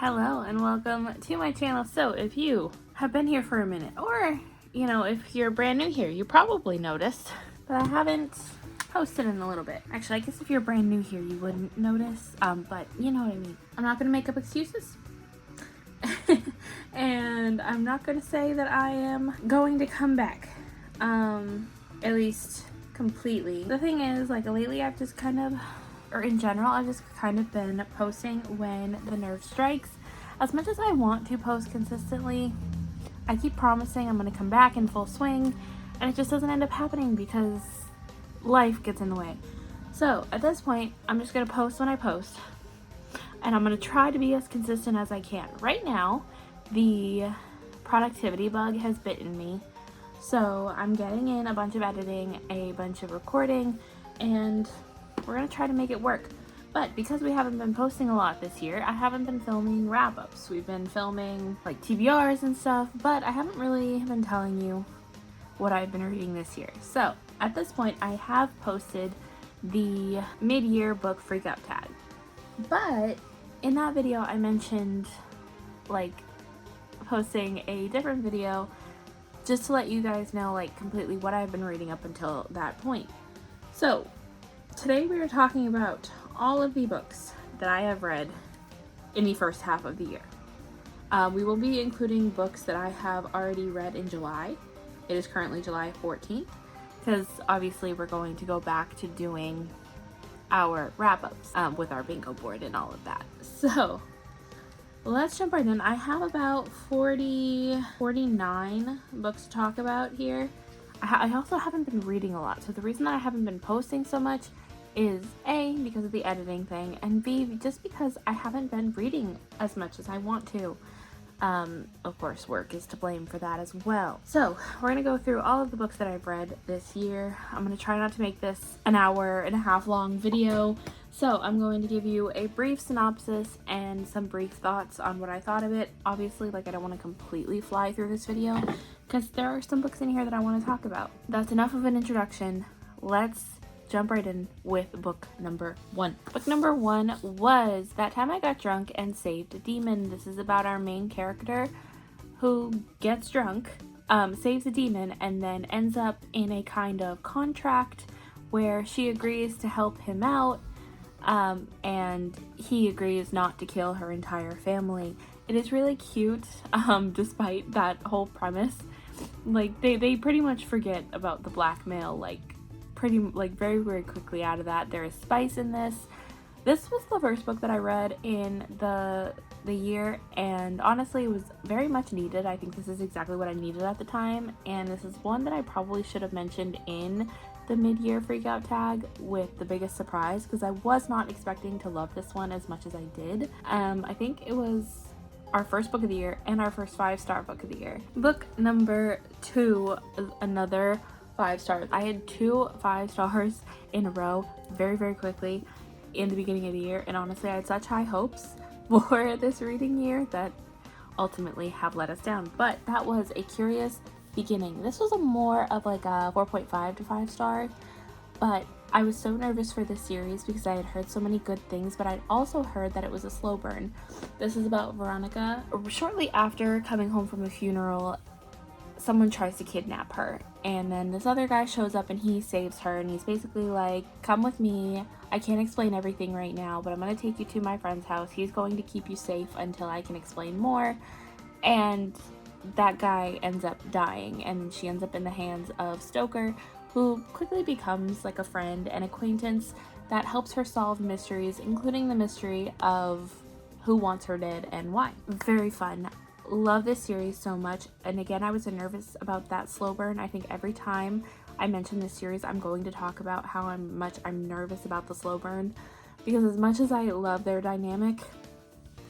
Hello and welcome to my channel. So if you have been here for a minute, or if you're brand new here, you probably noticed that I haven't posted in a little bit. Actually, I guess if you're brand new here, you wouldn't notice, but you know what I mean. I'm not gonna make up excuses. And I'm not gonna say that I am going to come back, at least completely. The thing is, like, lately I've just kind of, or in general, I've just kind of been posting when the nerve strikes. As much as I want to post consistently, I keep promising I'm going to come back in full swing, and it just doesn't end up happening because life gets in the way. So at this point, I'm just going to post when I post, and I'm going to try to be as consistent as I can. Right now, the productivity bug has bitten me, so I'm getting in a bunch of editing, a bunch of recording, and we're going to try to make it work. But because we haven't been posting a lot this year, I haven't been filming wrap-ups. We've been filming like TBRs and stuff, but I haven't really been telling you what I've been reading this year. So at this point, I have posted the mid-year book freak out tag. But in that video, I mentioned like posting a different video just to let you guys know like completely what I've been reading up until that point. So today we are talking about all of the books that I have read in the first half of the year. We will be including books that I have already read in July. It is currently July 14th, because obviously we're going to go back to doing our wrap-ups with our bingo board and all of that. So let's jump right in. I have about 49 books to talk about here. I also haven't been reading a lot, so the reason that I haven't been posting so much is A, because of the editing thing, and B, just because I haven't been reading as much as I want to. Of course, work is to blame for that as well. So we're going to go through all of the books that I've read this year. I'm going to try not to make this an hour and a half long video. So I'm going to give you a brief synopsis and some brief thoughts on what I thought of it. Obviously, like, I don't want to completely fly through this video because there are some books in here that I want to talk about. That's enough of an introduction. Let's jump right in with book number 1. Book number 1 was That Time I Got Drunk and Saved a Demon. This is about our main character who gets drunk, saves a demon, and then ends up in a kind of contract where she agrees to help him out, and he agrees not to kill her entire family. It is really cute, despite that whole premise. Like, they pretty much forget about the blackmail, very, very quickly out of that. There is spice in this. This was the first book that I read in the year, and honestly it was very much needed. I think this is exactly what I needed at the time, and this is one that I probably should have mentioned in the mid-year freakout tag with the biggest surprise, because I was not expecting to love this one as much as I did. I think it was our first book of the year and our first 5-star book of the year. Book number 2 is another 5 stars. I had 2 5 stars in a row very, very quickly in the beginning of the year, and honestly I had such high hopes for this reading year that ultimately have let us down. But that was A Curious Beginning. This was a more of like a 4.5 to 5 star, but I was so nervous for this series because I had heard so many good things, but I'd also heard that it was a slow burn. This is about Veronica. Shortly after coming home from a funeral, someone tries to kidnap her, and then this other guy shows up and he saves her, and he's basically like, come with me, I can't explain everything right now, but I'm going to take you to my friend's house. He's going to keep you safe until I can explain more. And that guy ends up dying, and she ends up in the hands of Stoker, who quickly becomes like a friend and acquaintance that helps her solve mysteries, including the mystery of who wants her dead and why. Very fun. Love this series so much, and again, I was nervous about that slow burn. I think every time I mention this series, I'm going to talk about how much I'm nervous about the slow burn, because as much as I love their dynamic,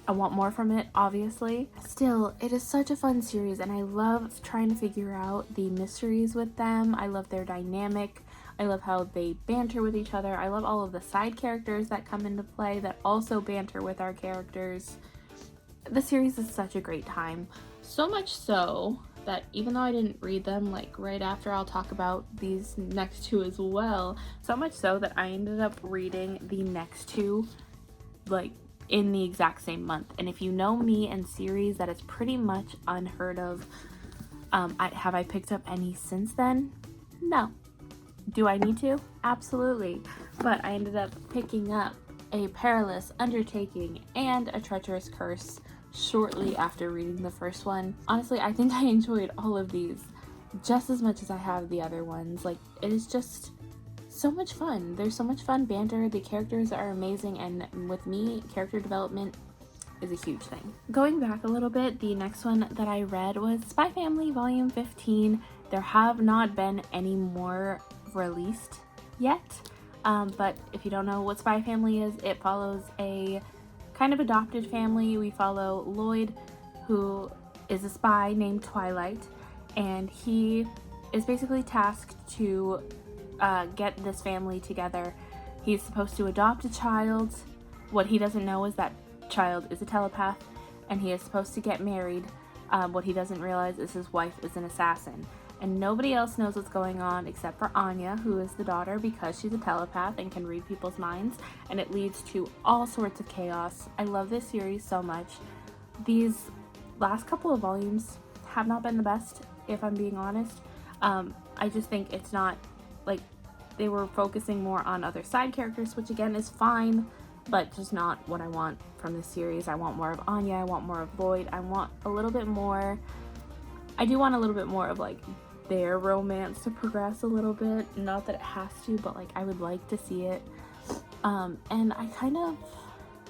I want more from it, obviously. Still, it is such a fun series, and I love trying to figure out the mysteries with them. I love their dynamic. I love how they banter with each other. I love all of the side characters that come into play that also banter with our characters. The series is such a great time, so much so that even though I didn't read them like right after, I'll talk about these next 2 as well, so much so that I ended up reading the next 2 like in the exact same month. And if you know me and series, that is pretty much unheard of. Have I picked up any since then? No. Do I need to? Absolutely. But I ended up picking up A Perilous Undertaking and A Treacherous Curse shortly after reading the first one. Honestly, I think I enjoyed all of these just as much as I have the other ones. Like, it is just so much fun. There's so much fun banter. The characters are amazing, and with me, character development is a huge thing. Going back a little bit, the next one that I read was Spy Family Volume 15. There have not been any more released yet, but if you don't know what Spy Family is, it follows a kind of adopted family. We follow Lloyd, who is a spy named Twilight, and he is basically tasked to get this family together. He's supposed to adopt a child. What he doesn't know is that child is a telepath, and he is supposed to get married. What he doesn't realize is his wife is an assassin, and nobody else knows what's going on except for Anya, who is the daughter, because she's a telepath and can read people's minds, and it leads to all sorts of chaos. I love this series so much. These last couple of volumes have not been the best, if I'm being honest. I just think it's not, like, they were focusing more on other side characters, which again is fine, but just not what I want from this series. I want more of Anya, I want more of Lloyd, I want a little bit more, I do want a little bit more of like their romance to progress a little bit. Not that it has to, but like I would like to see it. And I kind of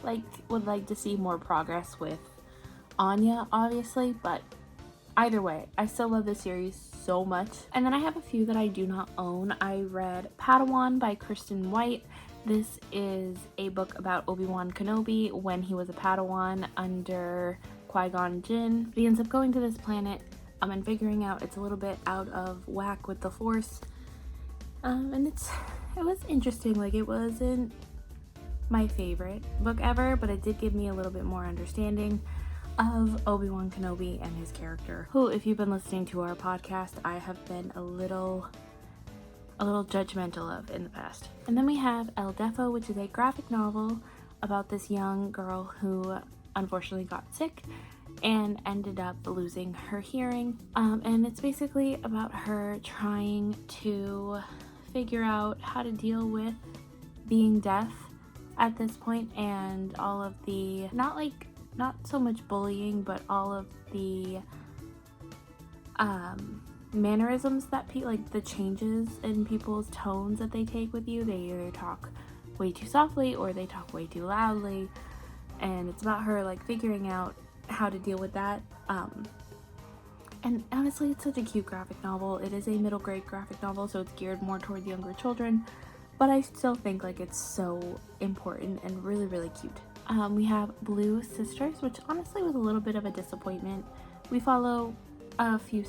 like would like to see more progress with Anya, obviously, but either way, I still love this series so much. And then I have a few that I do not own. I read Padawan by Kristen White. This is a book about Obi-Wan Kenobi when he was a Padawan under Qui-Gon Jinn. He ends up going to this planet and figuring out it's a little bit out of whack with the Force. And it was interesting. Like, it wasn't my favorite book ever, but it did give me a little bit more understanding of Obi-Wan Kenobi and his character, who, if you've been listening to our podcast, I have been a little judgmental of in the past. And then we have El Defo, which is a graphic novel about this young girl who unfortunately got sick and ended up losing her hearing. And it's basically about her trying to figure out how to deal with being deaf at this point, and all of the, not so much bullying, but all of the mannerisms that like the changes in people's tones that they take with you. They either talk way too softly or they talk way too loudly, and it's about her like figuring out how to deal with that. And honestly, it's such a cute graphic novel. It is a middle grade graphic novel, so it's geared more toward younger children, but I still think like it's so important and really, really cute. We have Blue Sisters, which honestly was a little bit of a disappointment. We follow a few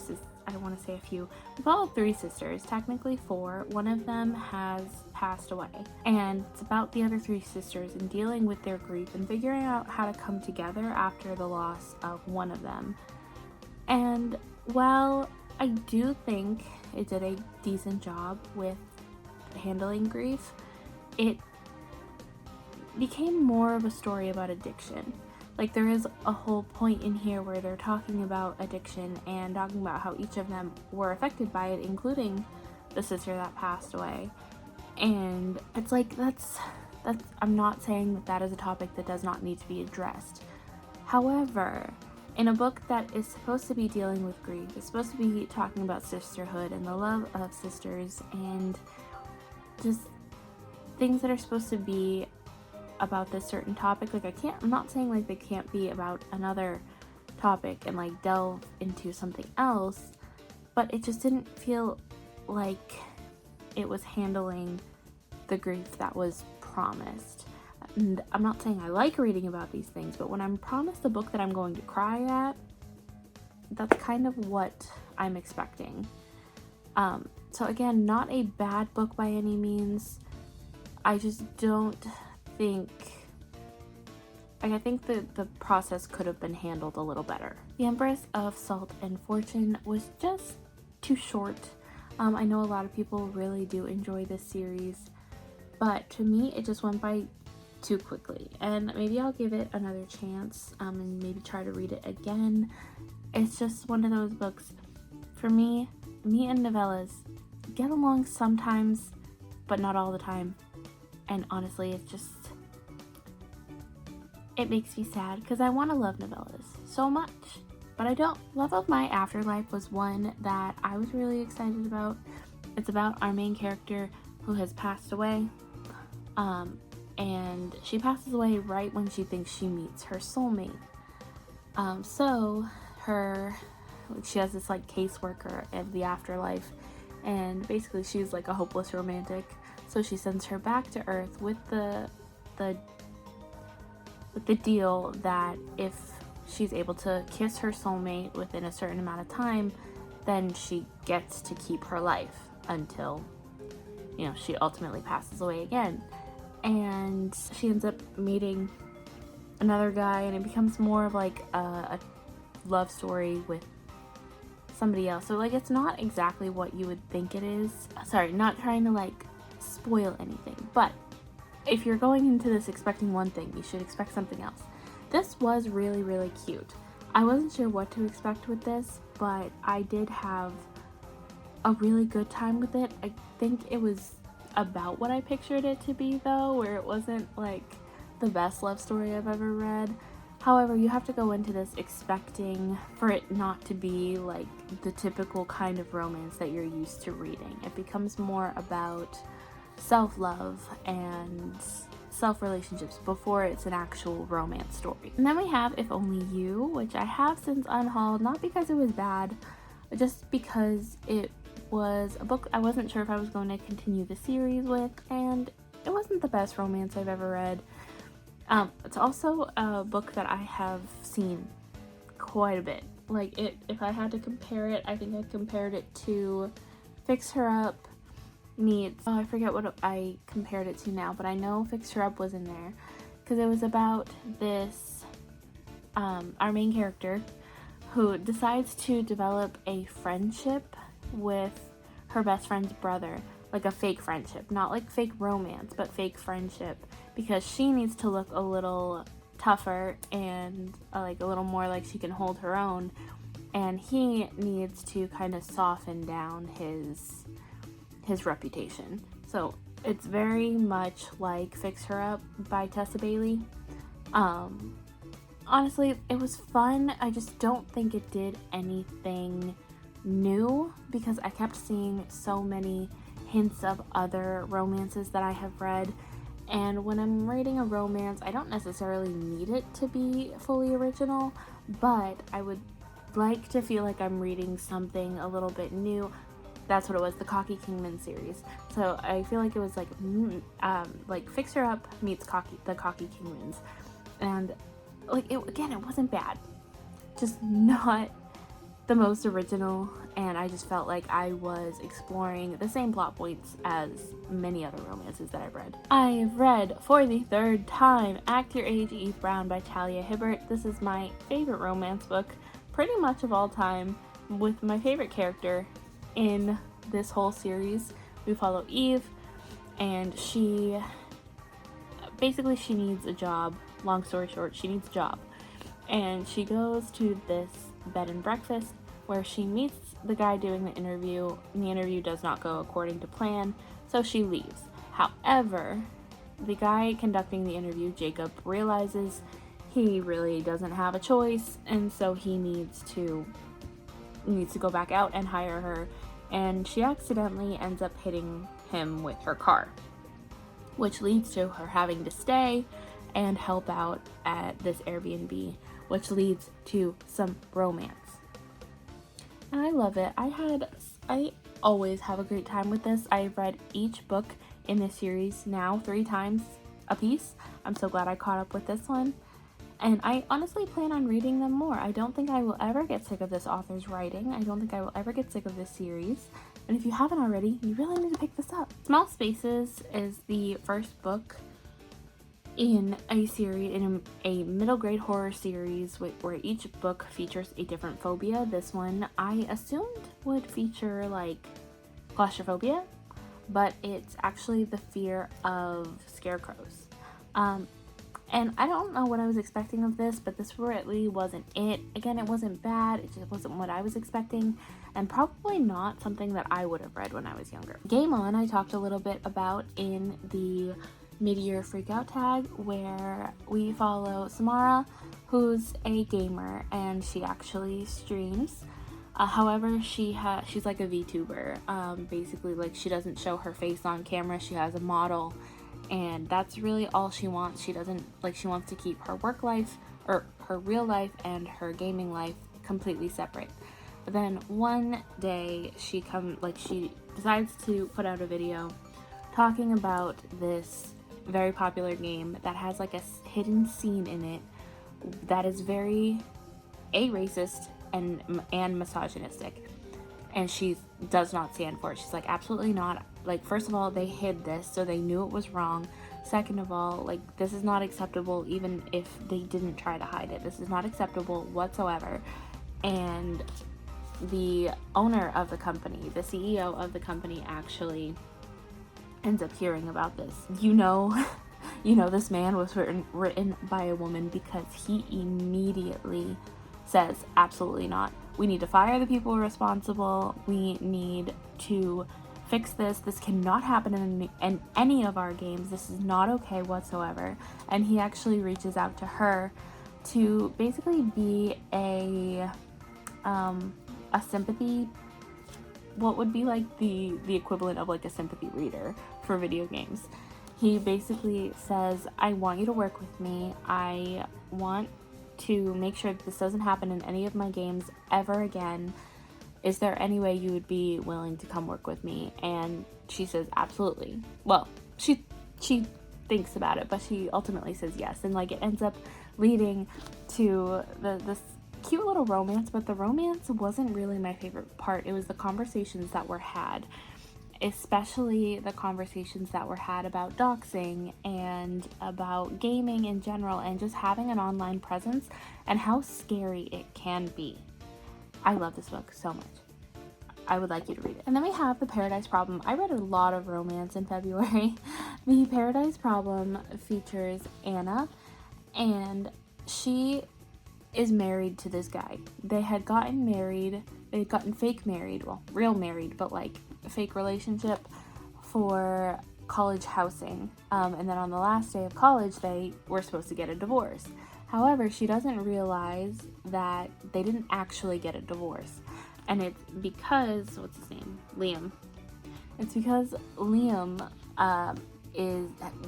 we follow 3 sisters, technically 4. One of them has passed away, and it's about the other 3 sisters and dealing with their grief and figuring out how to come together after the loss of one of them. And while I do think it did a decent job with handling grief, it became more of a story about addiction. Like, there is a whole point in here where they're talking about addiction and talking about how each of them were affected by it, including the sister that passed away. And it's like, that's I'm not saying that is a topic that does not need to be addressed. However, in a book that is supposed to be dealing with grief, it's supposed to be talking about sisterhood and the love of sisters and just things that are supposed to be about this certain topic. Like, I'm not saying like they can't be about another topic and like delve into something else, but it just didn't feel like it was handling the grief that was promised. And I'm not saying I like reading about these things, but when I'm promised a book that I'm going to cry at, that's kind of what I'm expecting. So again, not a bad book by any means. I just don't think, I think the process could have been handled a little better. The Empress of Salt and Fortune was just too short. I know a lot of people really do enjoy this series, but to me it just went by too quickly, and maybe I'll give it another chance and maybe try to read it again. It's just one of those books. For me and novellas get along sometimes, but not all the time. And honestly, it makes me sad because I want to love novellas so much, but I don't. Love of My Afterlife was one that I was really excited about. It's about our main character who has passed away, and she passes away right when she thinks she meets her soulmate. She has this like caseworker of the afterlife, and basically she's like a hopeless romantic. So she sends her back to Earth with the deal that if she's able to kiss her soulmate within a certain amount of time, then she gets to keep her life until, she ultimately passes away again. And she ends up meeting another guy, and it becomes more of like a love story with somebody else. So like, it's not exactly what you would think it is. Sorry, not trying to like spoil anything, but if you're going into this expecting one thing, you should expect something else. This was really, really cute. I wasn't sure what to expect with this, but I did have a really good time with it. I think it was about what I pictured it to be, though, where it wasn't like the best love story I've ever read. However, you have to go into this expecting for it not to be like the typical kind of romance that you're used to reading. It becomes more about self-love and self-relationships before it's an actual romance story. And then we have If Only You, which I have since unhauled, not because it was bad, but just because it was a book I wasn't sure if I was going to continue the series with, and it wasn't the best romance I've ever read. It's also a book that I have seen quite a bit. Like, if I had to compare it, I think I compared it to Fix Her Up meets, I forget what I compared it to now, but I know Fix Her Up was in there because it was about this our main character who decides to develop a friendship with her best friend's brother, like a fake friendship, not like fake romance, but fake friendship, because she needs to look a little tougher and like a little more like she can hold her own, and he needs to kind of soften down his reputation. So it's very much like Fix Her Up by Tessa Bailey. Honestly, it was fun. I just don't think it did anything new because I kept seeing so many hints of other romances that I have read. And when I'm reading a romance, I don't necessarily need it to be fully original, but I would like to feel like I'm reading something a little bit new. That's what it was, the Cocky Kingman series. So I feel like it was like Fix Her Up meets the Cocky Kingmans. And like, it wasn't bad. Just not the most original, and I just felt like I was exploring the same plot points as many other romances that I've read. I've read for the third time Act Your Age, Eve Brown by Talia Hibbert. This is my favorite romance book, pretty much of all time, with my favorite character in this whole series. We follow Eve, and she needs a job. Long story short, she needs a job, and she goes to this bed and breakfast where she meets the guy doing the interview, and the interview does not go according to plan, so she leaves. However, the guy conducting the interview, Jacob, realizes he really doesn't have a choice, and so he needs to go back out and hire her, and she accidentally ends up hitting him with her car, which leads to her having to stay and help out at this Airbnb, which leads to some romance. And I love it. I always have a great time with this. I've read each book in this series now 3 times a piece. I'm so glad I caught up with this one. And I honestly plan on reading them more. I don't think I will ever get sick of this author's writing. I don't think I will ever get sick of this series. And if you haven't already, you really need to pick this up. Small Spaces is the first book in a series, in a middle grade horror series where each book features a different phobia. This one I assumed would feature like claustrophobia, but it's actually the fear of scarecrows. And I don't know what I was expecting of this, but this really wasn't it. Again, it wasn't bad, it just wasn't what I was expecting, and probably not something that I would have read when I was younger. Game On, I talked a little bit about in the mid-year freakout tag, where we follow Samara, who's a gamer, and she actually streams. However, she's like a VTuber. Basically, like, she doesn't show her face on camera. She has a model, and that's really all she wants. She doesn't, like, she wants to keep her work life, or her real life, and her gaming life completely separate. But then one day she decides to put out a video talking about this very popular game that has like a hidden scene in it that is very racist and misogynistic, and she does not stand for it. She's like, absolutely not. Like, first of all, they hid this, so they knew it was wrong. Second of all, like, this is not acceptable, even if they didn't try to hide it. This is not acceptable whatsoever. And the owner of the company, the CEO of the company, actually ends up hearing about this. This man was written by a woman, because he immediately says, absolutely not. We need to fire the people responsible. We need to fix this. This cannot happen in any of our games. This is not okay whatsoever. And he actually reaches out to her to basically be a sympathy, what would be like the equivalent of like a sympathy reader for video games. He basically says, I want you to work with me. I want to make sure that this doesn't happen in any of my games ever again. Is there any way you would be willing to come work with me? And she says, absolutely. Well, she thinks about it, but she ultimately says yes. And like, it ends up leading to this cute little romance, but the romance wasn't really my favorite part. It was the conversations that were had, especially the conversations that were had about doxing and about gaming in general, and just having an online presence and how scary it can be. I love this book so much. I would like you to read it. And then we have The Paradise Problem. I read a lot of romance in February. The Paradise Problem features Anna, and she is married to this guy. They had gotten married, they had gotten fake married, well, real married, but like a fake relationship for college housing. And then on the last day of college, they were supposed to get a divorce. However, she doesn't realize that they didn't actually get a divorce. And it's because, what's his name? Liam. It's because Liam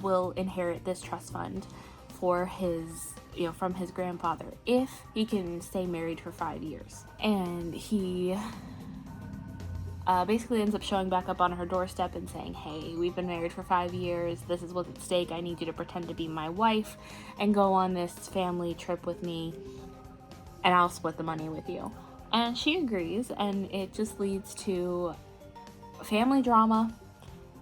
will inherit this trust fund for his, from his grandfather, if he can stay married for 5 years. And he basically ends up showing back up on her doorstep and saying, hey, we've been married for 5 years, this is what's at stake, I need you to pretend to be my wife and go on this family trip with me, and I'll split the money with you. And she agrees, and it just leads to family drama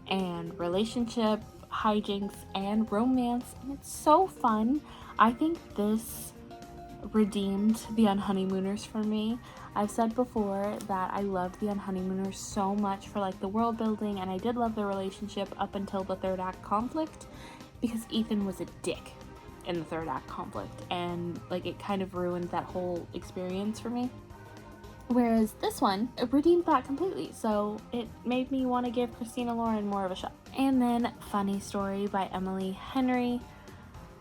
and relationship hijinks and romance, and it's so fun. I think this redeemed The Unhoneymooners for me. I've said before that I loved The Unhoneymooners so much for like the world building, and I did love the relationship up until the third act conflict, because Ethan was a dick in the third act conflict, and like it kind of ruined that whole experience for me. Whereas this one, it redeemed that completely, so it made me want to give Christina Lauren more of a shot. And then Funny Story by Emily Henry.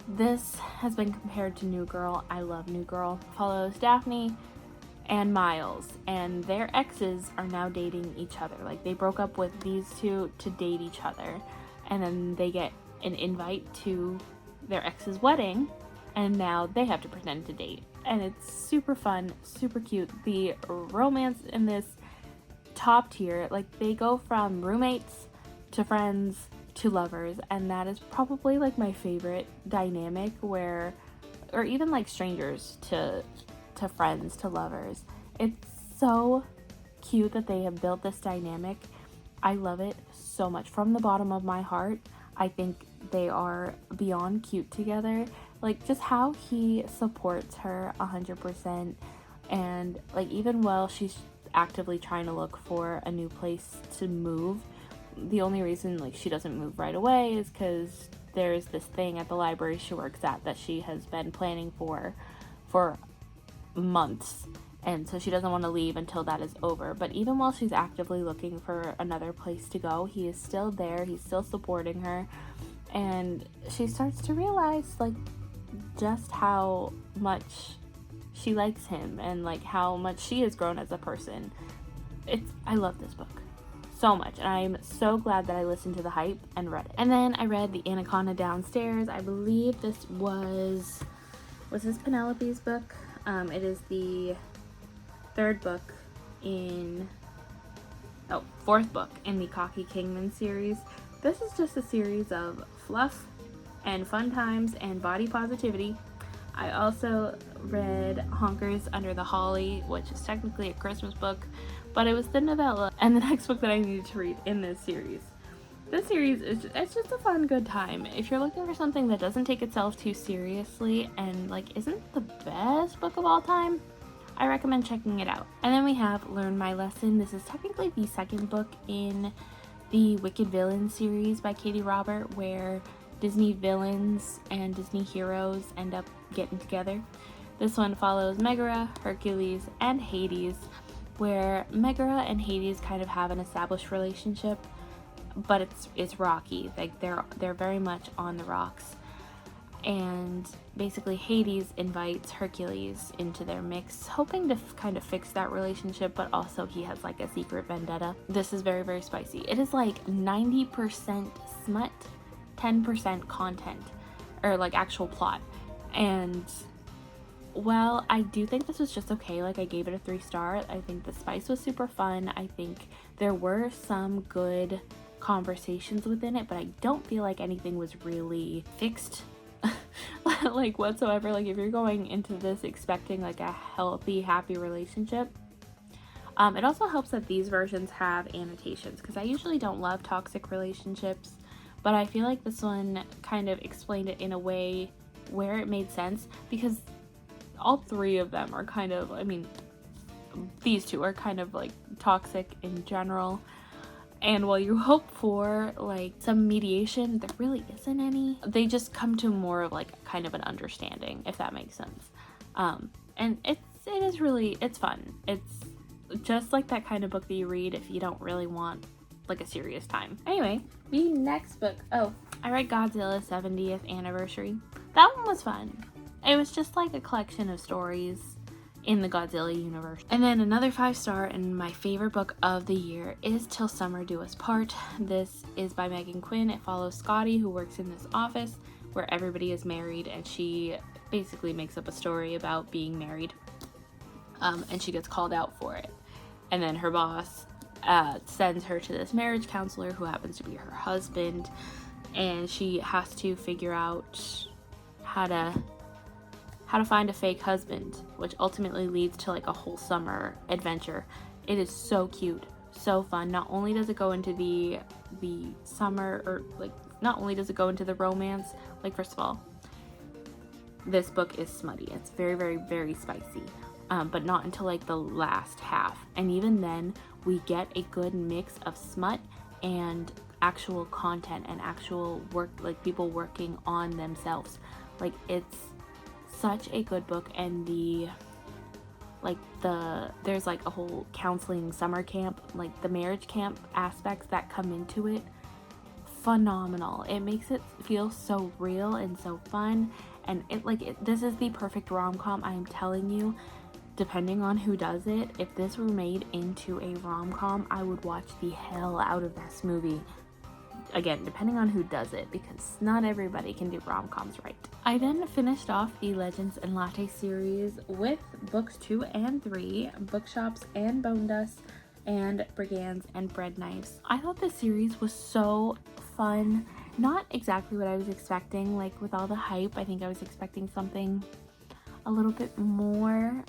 This has been compared to New Girl. I love New Girl. Follows Daphne and Miles, and their exes are now dating each other. Like, they broke up with these two to date each other, and then they get an invite to their ex's wedding, and now they have to pretend to date. And it's super fun, super cute. The romance in this, top tier. Like, they go from roommates to friends to lovers, and that is probably like my favorite dynamic, where, or even like strangers to friends to lovers. It's so cute that they have built this dynamic. I love it so much. From the bottom of my heart, I think they are beyond cute together. Like, just how he supports her 100%, and like, even while she's actively trying to look for a new place to move, the only reason like she doesn't move right away is because there's this thing at the library she works at that she has been planning for months, and so she doesn't want to leave until that is over. But even while she's actively looking for another place to go, he is still there, he's still supporting her, and she starts to realize like just how much she likes him and like how much she has grown as a person. I love this book so much, and I'm so glad that I listened to the hype and read it. And then I read The Anaconda Downstairs. I believe this was this Penelope's book? It is the fourth book in the Cocky Kingman series. This is just a series of fluff and fun times and body positivity. I also read Honkers Under the Holly, which is technically a Christmas book, but it was the novella and the next book that I needed to read in this series. This series it's just a fun, good time. If you're looking for something that doesn't take itself too seriously and like isn't the best book of all time, I recommend checking it out. And then we have Learn My Lesson. This is technically the second book in the Wicked Villains series by Katie Robert, where Disney villains and Disney heroes end up getting together. This one follows Megara, Hercules, and Hades, where Megara and Hades kind of have an established relationship, but it's rocky. Like they're very much on the rocks. And basically Hades invites Hercules into their mix, hoping to kind of fix that relationship, but also he has like a secret vendetta. This is very, very spicy. It is like 90% smut, 10% content, or like actual plot. And well, I do think this was just okay. Like I gave it a 3-star. I think the spice was super fun. I think there were some good conversations within it, but I don't feel like anything was really fixed like whatsoever. Like if you're going into this expecting like a healthy, happy relationship, it also helps that these versions have annotations, because I usually don't love toxic relationships, but I feel like this one kind of explained it in a way where it made sense, because all three of them are kind of, I mean, these two are kind of like toxic in general. And while you hope for like some mediation, there really isn't any. They just come to more of like kind of an understanding, if that makes sense. And it's fun. It's just like that kind of book that you read if you don't really want like a serious time. Anyway, the next book. Oh, I read Godzilla 70th Anniversary. That one was fun. It was just like a collection of stories in the Godzilla universe. And then another 5-star and my favorite book of the year is Till Summer Do Us Part. This is by Megan Quinn. It follows Scotty, who works in this office where everybody is married, and she basically makes up a story about being married. And she gets called out for it. And then her boss sends her to this marriage counselor who happens to be her husband, and she has to figure out how to find a fake husband, which ultimately leads to like a whole summer adventure. It is so cute, so fun. Not only does it go into the summer, or like not only does it go into the romance, like first of all, this book is smutty. It's very, very, very spicy, but not until like the last half. And even then, we get a good mix of smut and actual content and actual work, like people working on themselves. Like it's such a good book. And there's like a whole counseling summer camp, like the marriage camp aspects that come into it, phenomenal. It makes it feel so real and so fun, and this is the perfect rom-com. I am telling you, depending on who does it, if this were made into a rom-com, I would watch the hell out of this movie. Again, depending on who does it, because not everybody can do rom-coms right. I then finished off the Legends and Latte series with books 2 and 3, Bookshops and Bone Dust, and Brigands and Bread Knives. I thought this series was so fun. Not exactly what I was expecting, like with all the hype. I think I was expecting something a little bit more,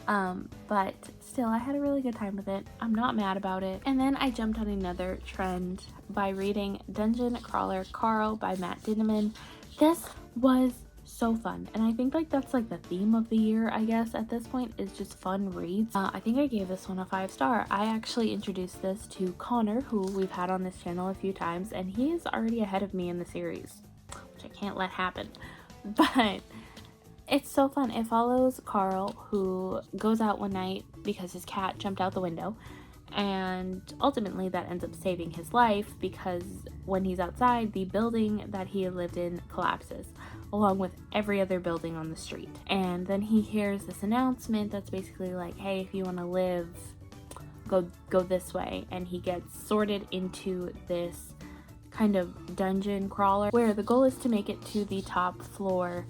but still I had a really good time with it. I'm not mad about it. And then I jumped on another trend by reading Dungeon Crawler Carl by Matt Dinneman. This was so fun, and I think like that's like the theme of the year, I guess, at this point, is just fun reads. I think I gave this one a 5-star. I actually introduced this to Connor, who we've had on this channel a few times, and he is already ahead of me in the series, which I can't let happen. But it's so fun. It follows Carl, who goes out one night because his cat jumped out the window, and ultimately that ends up saving his life because when he's outside, the building that he had lived in collapses, along with every other building on the street. And then he hears this announcement that's basically like, hey, if you want to live, go this way. And he gets sorted into this kind of dungeon crawler where the goal is to make it to the top floor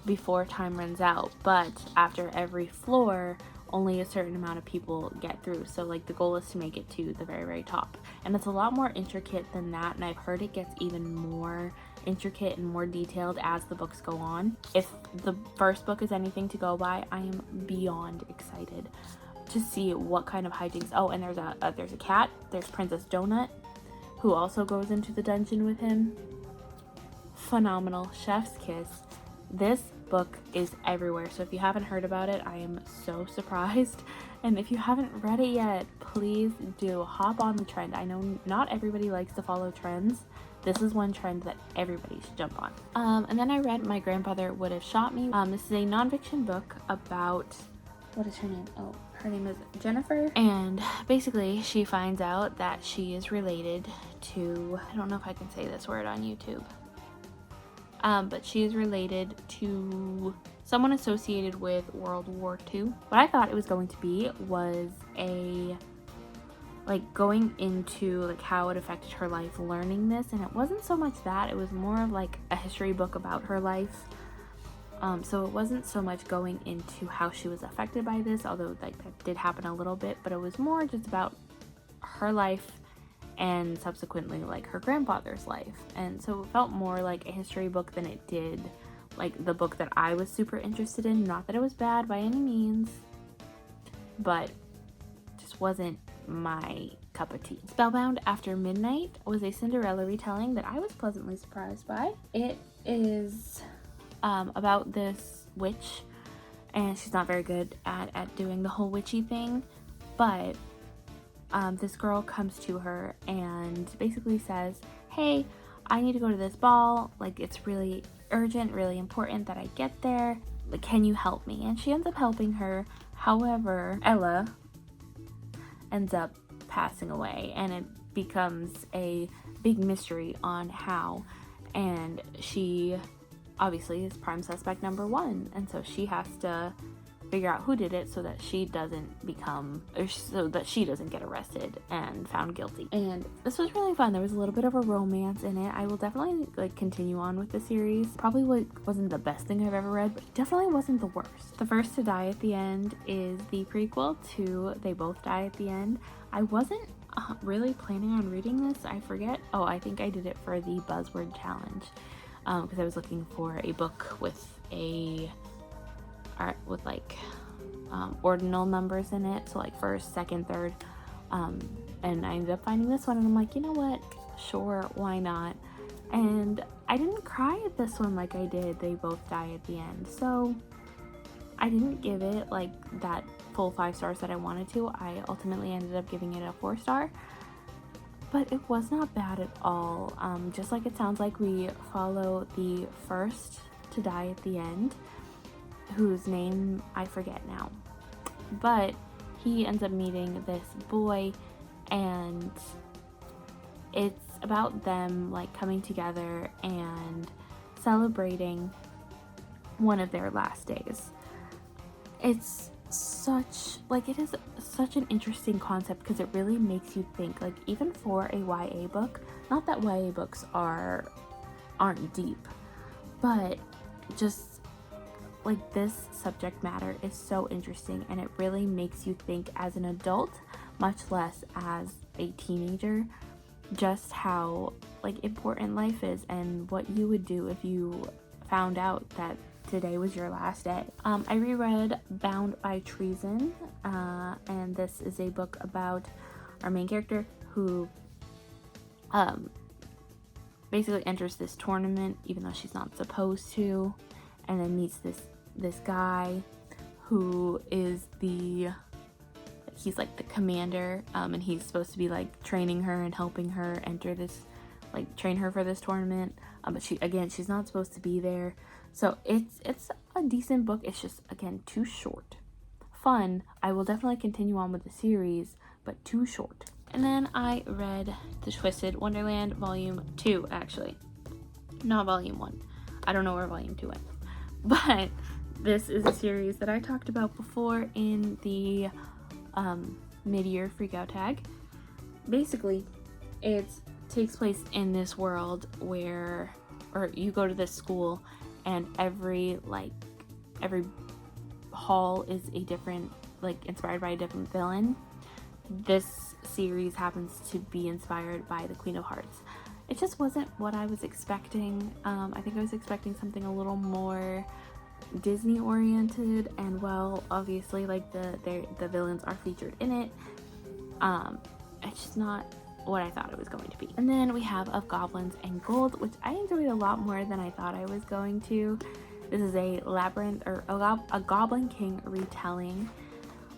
before time runs out. But after every floor, only a certain amount of people get through. So like the goal is to make it to the very, very top. And it's a lot more intricate than that. And I've heard it gets even more intricate and more detailed as the books go on. If the first book is anything to go by, I am beyond excited to see what kind of hijinks. Oh, and there's a cat. There's Princess Donut, who also goes into the dungeon with him. Phenomenal. Chef's kiss. This book is everywhere, so if you haven't heard about it, I am so surprised. And if you haven't read it yet, please do hop on the trend. I know not everybody likes to follow trends. This is one trend that everybody should jump on. And then I read My Grandfather Would Have Shot Me. This is a nonfiction book about, what is her name? Oh, her name is Jennifer. And basically she finds out that she is related to, I don't know if I can say this word on YouTube, but she is related to someone associated with World War II. What I thought it was going to be was going into like how it affected her life learning this, and it wasn't so much that. It was more of like a history book about her life. So it wasn't so much going into how she was affected by this, although like that did happen a little bit, but it was more just about her life and subsequently like her grandfather's life. And so it felt more like a history book than it did like the book that I was super interested in. Not that it was bad by any means, but just wasn't my cup of tea. Spellbound After Midnight was a Cinderella retelling that I was pleasantly surprised by. It is about this witch, and she's not very good at doing the whole witchy thing, but this girl comes to her and basically says, hey, I need to go to this ball, like it's really urgent, really important that I get there, like can you help me? And she ends up helping her. However, Ella ends up passing away, and it becomes a big mystery on how, and she obviously is prime suspect number one, and so she has to figure out who did it so that she doesn't get arrested and found guilty. And this was really fun. There was a little bit of a romance in it. I will definitely like continue on with the series. Probably wasn't the best thing I've ever read, but definitely wasn't the worst. The First to Die at the End is the prequel to They Both Die at the End. I wasn't really planning on reading this. I forget. Oh, I think I did it for the Buzzword Challenge because I was looking for a book with ordinal numbers in it, so like first, second, third, and I ended up finding this one, and I'm like, you know what, sure, why not? And I didn't cry at this one like I did They Both Die at the End, so I didn't give it like that full 5 stars that I wanted to. I ultimately ended up giving it a 4-star, but it was not bad at all. Just like it sounds like, we follow the first to die at the end, whose name I forget now, but he ends up meeting this boy, and it's about them like coming together and celebrating one of their last days. It's it is such an interesting concept because it really makes you think, like even for a YA book, not that YA books aren't deep, but just like this subject matter is so interesting, and it really makes you think as an adult, much less as a teenager, just how like important life is and what you would do if you found out that today was your last day. I reread Bound by Treason, and this is a book about our main character who basically enters this tournament even though she's not supposed to, and then meets this guy who is he's like the commander, and he's supposed to be like training her and helping her enter this like train her for this tournament. But she's not supposed to be there. So it's a decent book. It's just, again, too short. Fun. I will definitely continue on with the series, but too short. And then I read The Twisted Wonderland Volume 2, actually. Not Volume 1. I don't know where Volume 2 went. But this is a series that I talked about before in the mid-year freakout tag. Basically, it takes place in this world where, or you go to this school, and every hall is a different, like, inspired by a different villain. This series happens to be inspired by the Queen of Hearts. It just wasn't what I was expecting. I think I was expecting something a little more Disney oriented, and well, obviously, like, the villains are featured in it. It's just not what I thought it was going to be. And then we have Of Goblins and Gold, which I enjoyed a lot more than I thought I was going to. This is a Labyrinth, or a Goblin King retelling,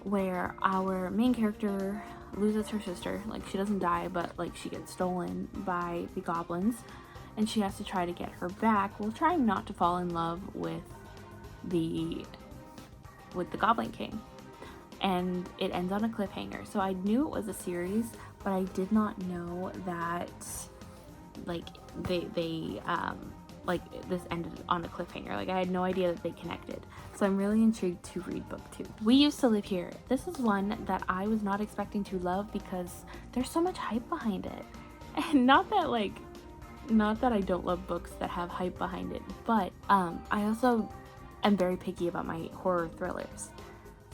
where our main character loses her sister. Like, she doesn't die, but like she gets stolen by the goblins, and she has to try to get her back while trying not to fall in love with the Goblin King. And it ends on a cliffhanger. So I knew it was a series, but I did not know that like they this ended on a cliffhanger. Like, I had no idea that they connected. So I'm really intrigued to read book 2. We Used to Live Here. This is one that I was not expecting to love because there's so much hype behind it. And not that I don't love books that have hype behind it, but I also am very picky about my horror thrillers.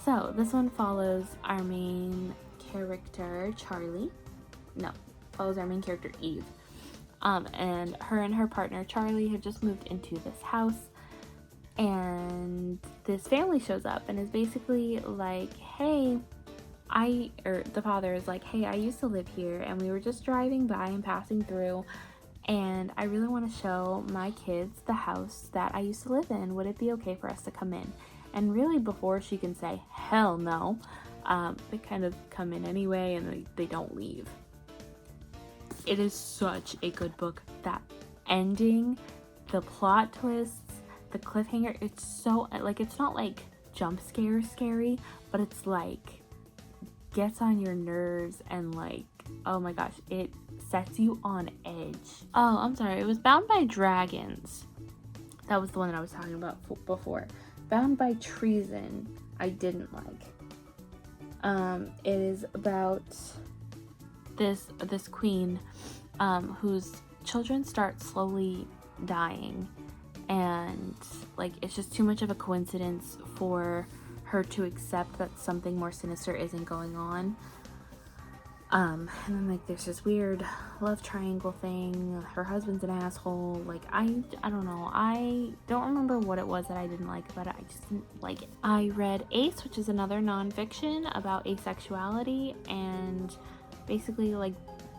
So this one follows our main character, follows our main character, Eve. And her partner, Charlie, have just moved into this house, and this family shows up and is basically like, hey, the father is like, hey, I used to live here, and we were just driving by and passing through, and I really want to show my kids the house that I used to live in. Would it be okay for us to come in? And really, before she can say hell no, they kind of come in anyway, and they don't leave. It is such a good book. That ending, the plot twists, the cliffhanger, it's so, like, it's not like jump scare scary, but it's like gets on your nerves, and like, oh my gosh, it sets you on edge. Oh, I'm sorry, it was Bound by Dragons. That was the one that I was talking about before. Bound by Treason, I didn't like. It is about this queen whose children start slowly dying, and like, it's just too much of a coincidence for her to accept that something more sinister isn't going on. And then, like, there's this weird love triangle thing. Her husband's an asshole. Like, I don't know. I don't remember what it was that I didn't like, but I just didn't like it. I read Ace, which is another nonfiction about asexuality, and basically, like,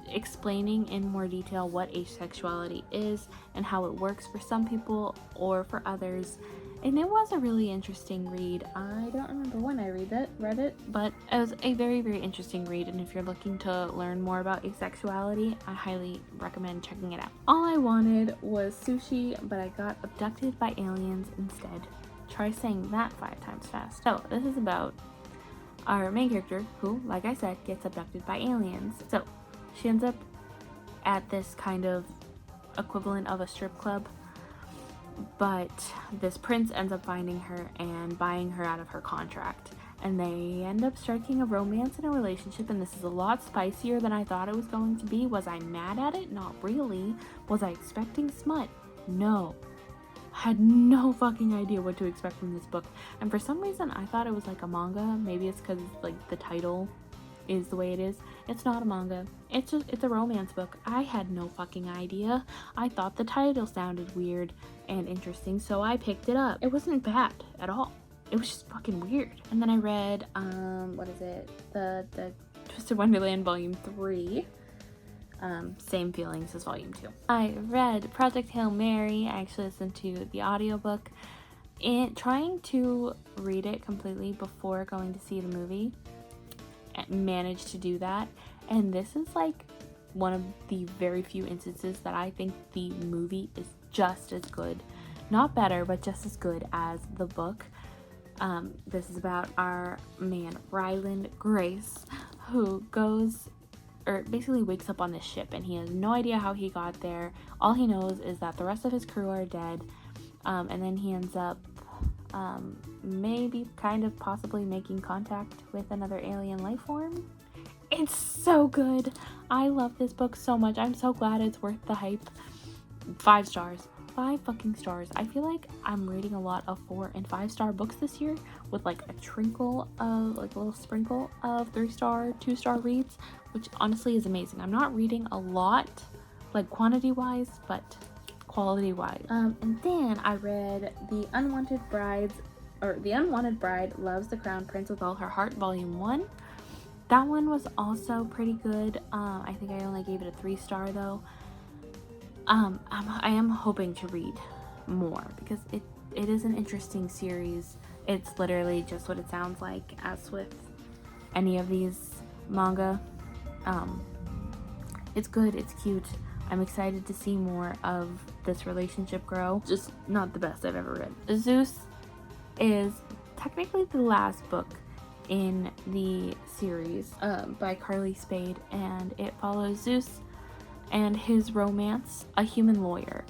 explaining in more detail what asexuality is and how it works for some people or for others. And it was a really interesting read. I don't remember when I read it, but it was a very, very interesting read. And if you're looking to learn more about asexuality, I highly recommend checking it out. All I wanted was sushi, but I got abducted by aliens instead. Try saying that 5 times fast. So this is about our main character, who, like I said, gets abducted by aliens. So she ends up at this kind of equivalent of a strip club, but this prince ends up finding her and buying her out of her contract, and they end up striking a romance and a relationship, and this is a lot spicier than I thought it was going to be. Was I mad at it? Not really. Was I expecting smut? No. Had no fucking idea what to expect from this book, and for some reason I thought it was like a manga. Maybe it's because like the title is the way it is. It's not a manga. It's a romance book. I had no fucking idea. I thought the title sounded weird and interesting, so I picked it up. It wasn't bad at all. It was just fucking weird. And then I read what is it? The Twisted Wonderland Volume 3. Same feelings as Volume 2. I read Project Hail Mary. I actually listened to the audiobook. Trying to read it completely before going to see the movie, managed to do that, and this is like one of the very few instances that I think the movie is just as good, not better, but just as good as the book. This is about our man Ryland Grace, who goes, or basically wakes up on this ship, and he has no idea how he got there. All he knows is that the rest of his crew are dead, and then he ends up maybe kind of possibly making contact with another alien life form. It's so good. I love this book so much. I'm so glad it's worth the hype. 5 stars. 5 fucking stars. I feel like I'm reading a lot of 4 and 5 star books this year, with like a trinkle of, like a little sprinkle of 3 star, 2 star reads, which honestly is amazing. I'm not reading a lot, like quantity wise, but quality wise. And then I read The Unwanted Bride Loves the Crown Prince with All Her Heart, Volume 1. That one was also pretty good. I think I only gave it a 3 star though. I am hoping to read more because it is an interesting series. It's literally just what it sounds like, as with any of these manga. It's good, it's cute. I'm excited to see more of this relationship grow. Just not the best I've ever read. Zeus is technically the last book in the series by Carly Spade, and it follows Zeus and his romance, a human lawyer.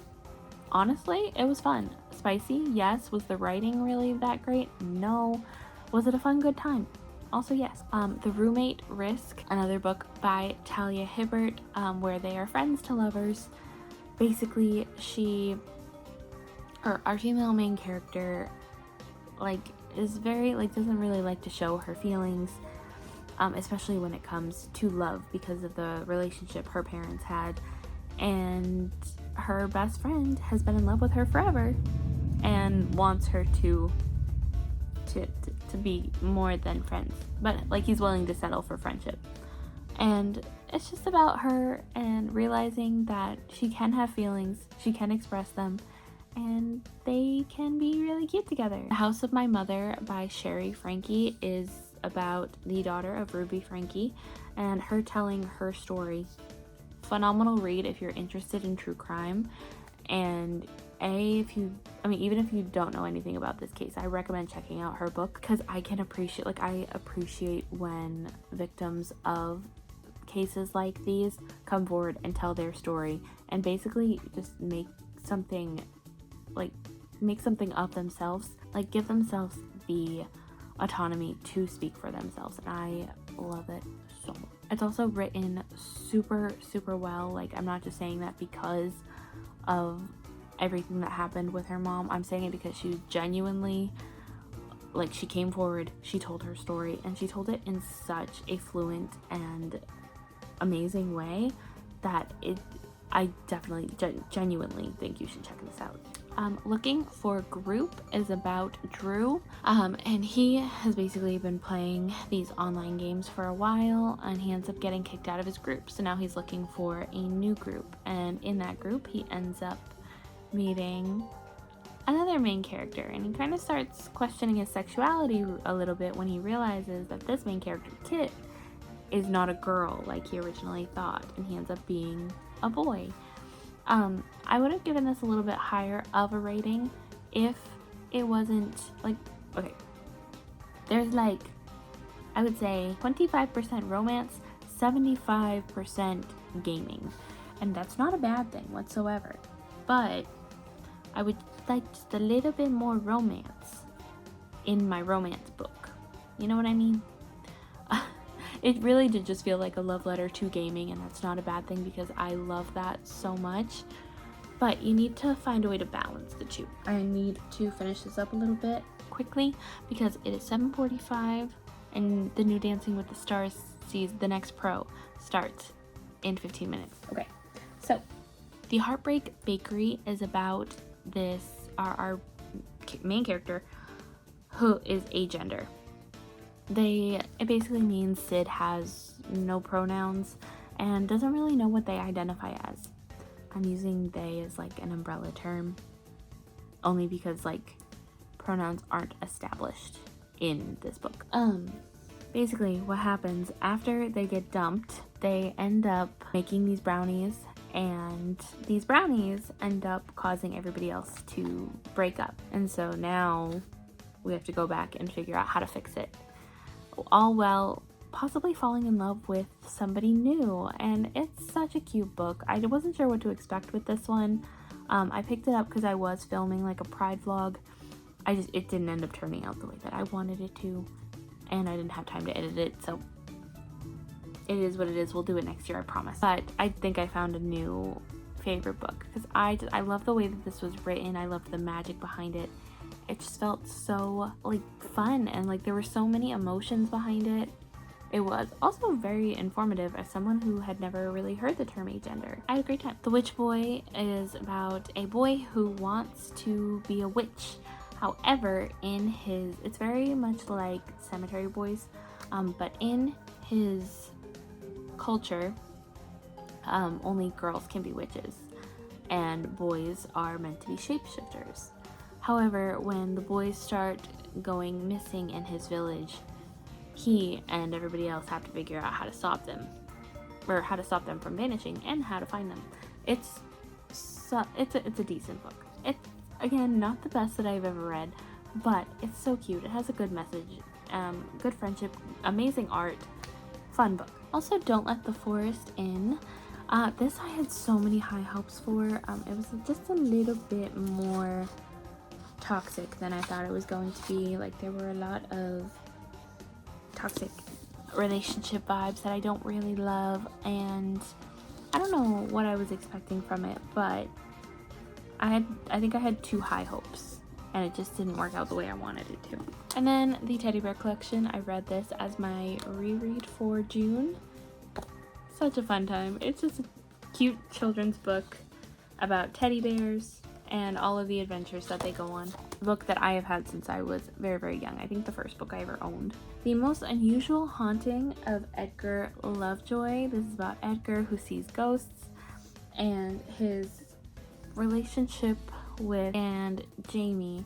Honestly, it was fun. Spicy, yes. Was the writing really that great? No. Was it a fun, good time? Also, yes. The Roommate Risk, another book by Talia Hibbert, where they are friends to lovers. Basically, our female main character, like, is very, like, doesn't really like to show her feelings, especially when it comes to love, because of the relationship her parents had. And her best friend has been in love with her forever and wants her to be more than friends, but like he's willing to settle for friendship. And it's just about her and realizing that she can have feelings, she can express them, and they can be really cute together. The House of My Mother by Sherry Frankie is about the daughter of Ruby Frankie and her telling her story. Phenomenal read if you're interested in true crime, and even if you don't know anything about this case, I recommend checking out her book, because I appreciate when victims of cases like these come forward and tell their story and basically just make something of themselves, like give themselves the autonomy to speak for themselves, and I love it so much. It's also written super, super well. Like, I'm not just saying that because of everything that happened with her mom. I'm saying it because she genuinely, like, she came forward, she told her story, and she told it in such a fluent and amazing way that I definitely genuinely think you should check this out. Looking for Group is about Drew, and he has basically been playing these online games for a while, and he ends up getting kicked out of his group. So now he's looking for a new group, and in that group he ends up meeting another main character, and he kind of starts questioning his sexuality a little bit when he realizes that this main character, Kit, is not a girl like he originally thought, and he ends up being a boy. I would have given this a little bit higher of a rating if it wasn't, like, okay, there's like, I would say 25% romance, 75% gaming, and that's not a bad thing whatsoever, but I would like just a little bit more romance in my romance book. You know what I mean? It really did just feel like a love letter to gaming, and that's not a bad thing because I love that so much. But you need to find a way to balance the two. I need to finish this up a little bit quickly because it is 7:45 and the new Dancing with the Stars the next pro starts in 15 minutes. Okay, so The Heartbreak Bakery is about our main character who is agender. It basically means Sid has no pronouns and doesn't really know what they identify as. I'm using they as like an umbrella term only because like pronouns aren't established in this book. basically what happens after they get dumped, they end up making these brownies, and these brownies end up causing everybody else to break up. And so now we have to go back and figure out how to fix it. All while possibly falling in love with somebody new. And it's such a cute book. I wasn't sure what to expect with this one. I picked it up because I was filming like a Pride vlog. It didn't end up turning out the way that I wanted it to, and I didn't have time to edit it, so it is what it is. We'll do it next year, I promise. But I think I found a new favorite book because I love the way that this was written. I love the magic behind it. It just felt so like fun, and like there were so many emotions behind it. It was also very informative as someone who had never really heard the term agender. I had a great time. The Witch Boy is about a boy who wants to be a witch. However, it's very much like Cemetery Boys, but in his culture, only girls can be witches, and boys are meant to be shapeshifters. However, when the boys start going missing in his village, he and everybody else have to figure out how to stop them, or how to stop them from vanishing, and how to find them. It's a decent book. It's, again, not the best that I've ever read, but it's so cute. It has a good message, good friendship, amazing art, fun book. Also, Don't Let the Forest In. This I had so many high hopes for. It was just a little bit more toxic than I thought it was going to be. Like, there were a lot of toxic relationship vibes that I don't really love, and I don't know what I was expecting from it, but I think I had too high hopes, and it just didn't work out the way I wanted it to. And then the Teddy Bear Collection, I read this as my reread for June. Such a fun time. It's just a cute children's book about teddy bears and all of the adventures that they go on. A book that I have had since I was very, very young. I think the first book I ever owned. The Most Unusual Haunting of Edgar Lovejoy. This is about Edgar who sees ghosts and his relationship with Jamie,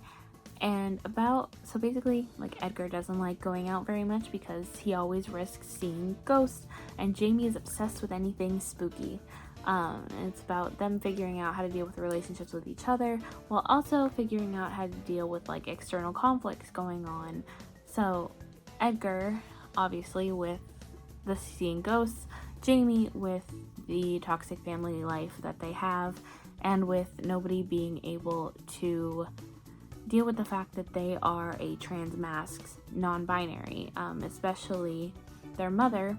and so basically, like, Edgar doesn't like going out very much because he always risks seeing ghosts, and Jamie is obsessed with anything spooky. And it's about them figuring out how to deal with relationships with each other while also figuring out how to deal with like external conflicts going on. So Edgar, obviously, with the seeing ghosts, Jamie with the toxic family life that they have, and with nobody being able to deal with the fact that they are a trans-masked non-binary, especially their mother,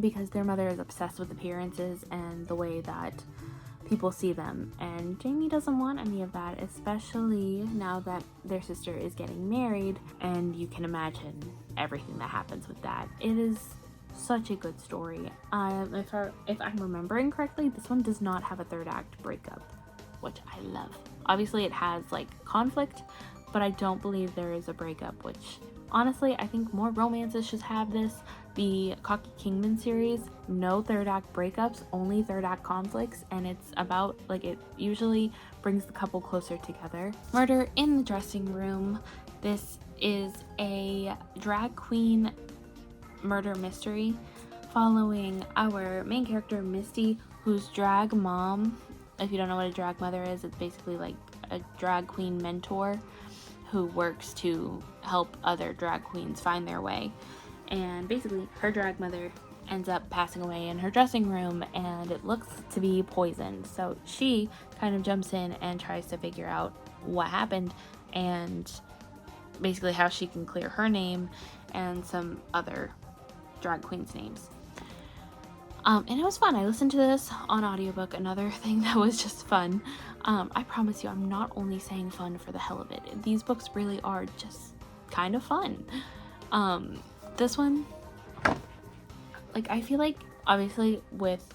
because their mother is obsessed with appearances and the way that people see them, and Jamie doesn't want any of that, especially now that their sister is getting married, and you can imagine everything that happens with that. It is such a good story. If I'm remembering correctly, this one does not have a third act breakup, which I love. Obviously it has like conflict, but I don't believe there is a breakup, which honestly I think more romances should have this. The Cocky Kingman series, no third act breakups, only third act conflicts, and it's about, like, it usually brings the couple closer together. Murder in the Dressing Room. This is a drag queen murder mystery following our main character Misty, whose drag mom, if you don't know what a drag mother is, it's basically like a drag queen mentor who works to help other drag queens find their way. And basically her drag mother ends up passing away in her dressing room, and it looks to be poisoned. So she kind of jumps in and tries to figure out what happened and basically how she can clear her name and some other drag queens' names. And it was fun. I listened to this on audiobook, another thing that was just fun. I promise you, I'm not only saying fun for the hell of it. These books really are just kind of fun. This one, like, I feel like obviously with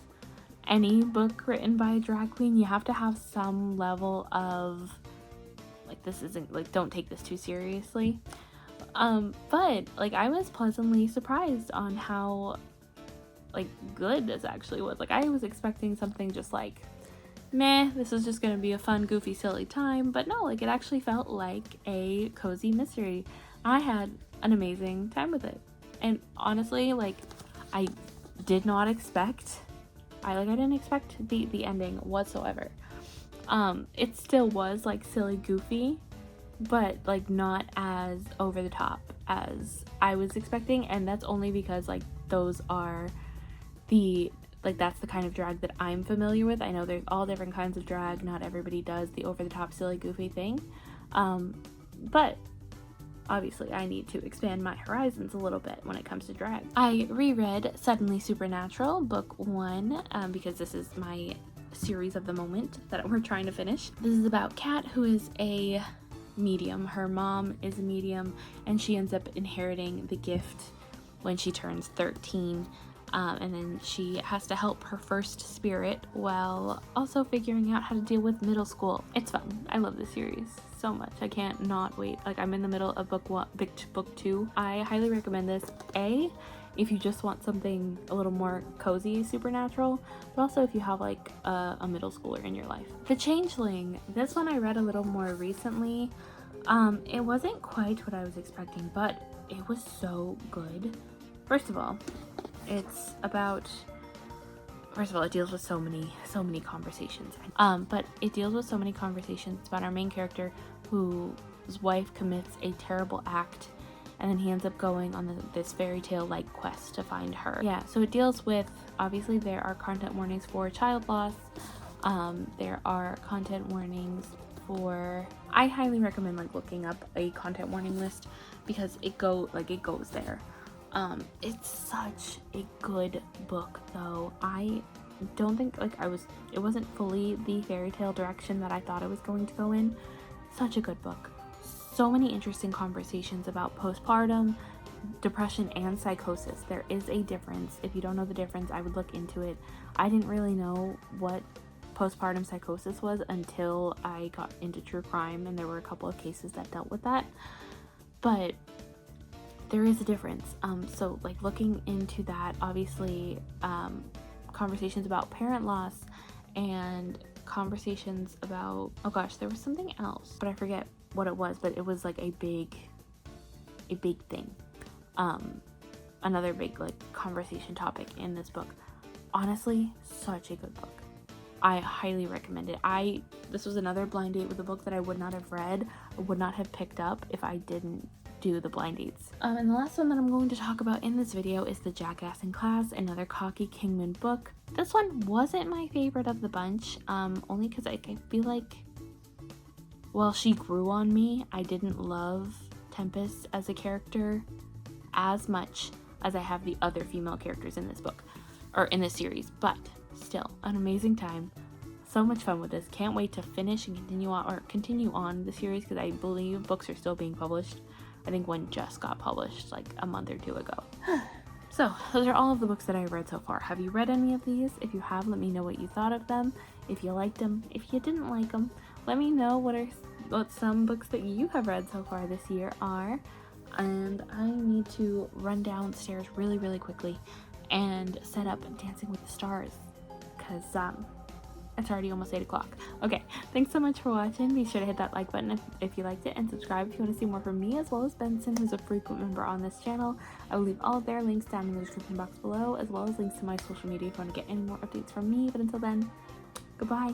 any book written by a drag queen, you have to have some level of, like, this isn't, like, don't take this too seriously. But, like, I was pleasantly surprised on how, like, good this actually was. Like, I was expecting something just like, meh, this is just gonna be a fun, goofy, silly time. But no, like, it actually felt like a cozy mystery. I had an amazing time with it. And honestly, like, I did not expect, I didn't expect the ending whatsoever. It still was like silly goofy, but like not as over the top as I was expecting, and that's only because like those are that's the kind of drag that I'm familiar with. I know there's all different kinds of drag, not everybody does the over the top silly goofy thing, but obviously I need to expand my horizons a little bit when it comes to drag. I reread Suddenly Supernatural book 1 because this is my series of the moment that we're trying to finish. This is about Kat, who is a medium. Her mom is a medium, and she ends up inheriting the gift when she turns 13. And then she has to help her first spirit while also figuring out how to deal with middle school. It's fun. I love this series so much. I can't not wait. Like, I'm in the middle of book 2. I highly recommend this. If you just want something a little more cozy supernatural, but also if you have like a middle schooler in your life. The Changeling. This one I read a little more recently. It wasn't quite what I was expecting, but it was so good. First of all, it deals with so many conversations. But it deals with so many conversations. It's about our main character whose wife commits a terrible act, and then he ends up going on this fairy tale like quest to find her. Yeah, so it deals with, obviously there are content warnings for child loss. There are content warnings for, I highly recommend like looking up a content warning list because it goes there. It's such a good book though. I don't think it wasn't fully the fairy tale direction that I thought it was going to go in. Such a good book. So many interesting conversations about postpartum, depression, and psychosis. There is a difference. If you don't know the difference, I would look into it. I didn't really know what postpartum psychosis was until I got into true crime, and there were a couple of cases that dealt with that. But there is a difference. So like looking into that, obviously, conversations about parent loss and conversations about, oh gosh, there was something else, but I forget what it was, but it was like a big thing. Another big like conversation topic in this book. Honestly, such a good book. I highly recommend it. This was another blind date with a book that I would not have read, or would not have picked up if I didn't do the blind dates. And the last one that I'm going to talk about in this video is The Jackass in Class, another Cocky Kingman book. This one wasn't my favorite of the bunch, only because I feel like, well, she grew on me. I didn't love Tempest as a character as much as I have the other female characters in this book, or in this series, but still an amazing time. So much fun with this. Can't wait to finish and continue on the series because I believe books are still being published. I think one just got published like a month or two ago. So those are all of the books that I've read so far. Have you read any of these? If you have, let me know what you thought of them. If you liked them, if you didn't like them, let me know what some books that you have read so far this year are. And I need to run downstairs really, really quickly and set up Dancing with the Stars because it's already almost 8 o'clock. Okay, thanks so much for watching. Be sure to hit that like button if you liked it, and subscribe if you want to see more from me, as well as Benson, who's a frequent member on this channel. I will leave all of their links down in the description box below, as well as links to my social media if you want to get any more updates from me. But until then, goodbye.